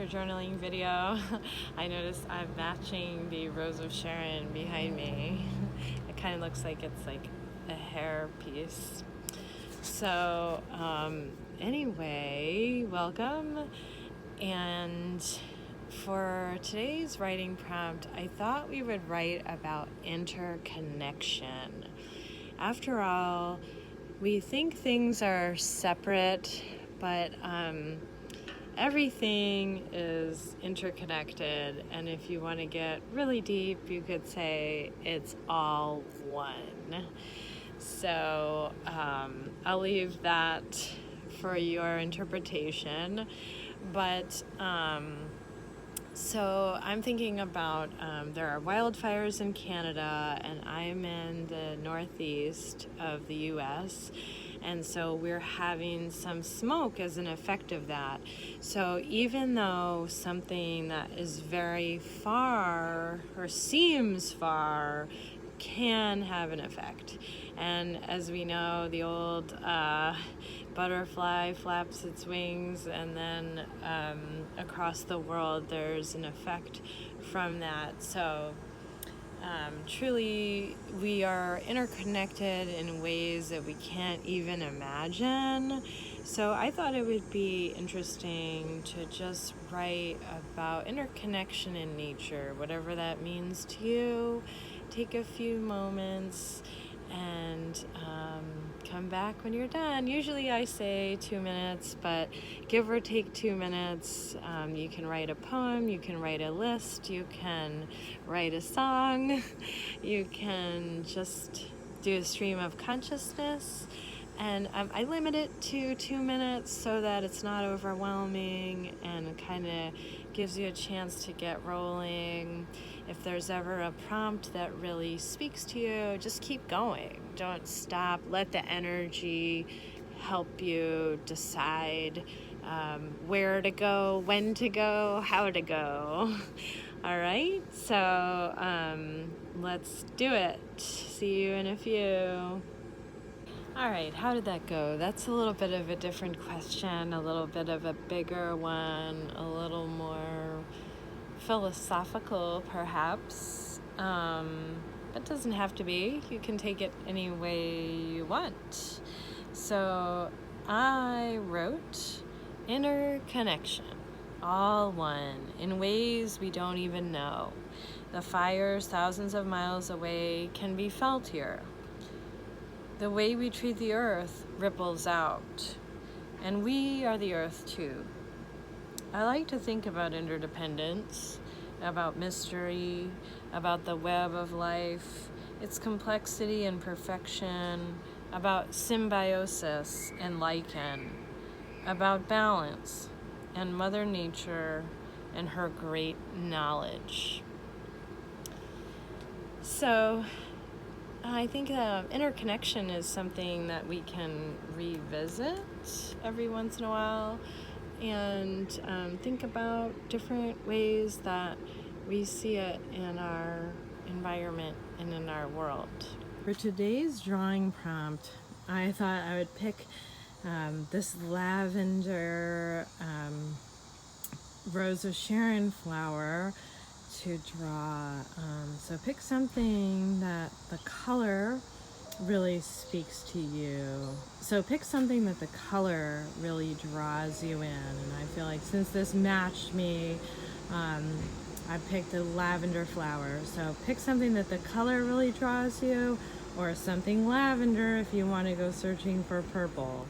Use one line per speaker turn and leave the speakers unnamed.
nature journaling video. I noticed I'm matching the Rose of Sharon behind me. It kind of looks like it's like a hair piece. So anyway, welcome. And for today's writing prompt, I thought we would write about interconnection. After all, we think things are separate, but everything is interconnected, and if you want to get really deep, you could say it's all one. So I'll leave that for your interpretation, but so I'm thinking about there are wildfires in Canada, and I'm in the northeast of the US, and so we're having some smoke as an effect of that. So even though something that is very far or seems far can have an effect, and as we know, the old butterfly flaps its wings, and then across the world there's an effect from that. So truly we are interconnected in ways that we can't even imagine. So I thought it would be interesting to just write about interconnection in nature, whatever that means to you. Take a few moments and come back when you're done. Usually I say 2 minutes, but give or take 2 minutes. You can write a poem, you can write a list, you can write a song, you can just do a stream of consciousness. And I limit it to 2 minutes so that it's not overwhelming and kind of gives you a chance to get rolling. If there's ever a prompt that really speaks to you, just keep going. Don't stop. Let the energy help you decide where to go, when to go, how to go. All right, so let's do it. See you in a few. All right, how did that go? That's a little bit of a different question, a little bit of a bigger one, a little more philosophical perhaps, but doesn't have to be. You can take it any way you want. So I wrote interconnection, all one, in ways we don't even know. The fires thousands of miles away can be felt here. The way we treat the earth ripples out, and we are the earth too. I like to think about interdependence, about mystery, about the web of life, its complexity and perfection, about symbiosis and lichen, about balance and Mother Nature and her great knowledge. So I think interconnection is something that we can revisit every once in a while and think about different ways that we see it in our environment and in our world. For today's drawing prompt, I thought I would pick this lavender Rose of Sharon flower to draw. So pick something that the color really speaks to you. So pick something that the color really draws you in. And I feel like since this matched me, I picked the lavender flower. So pick something that the color really draws you, or something lavender if you want to go searching for purple.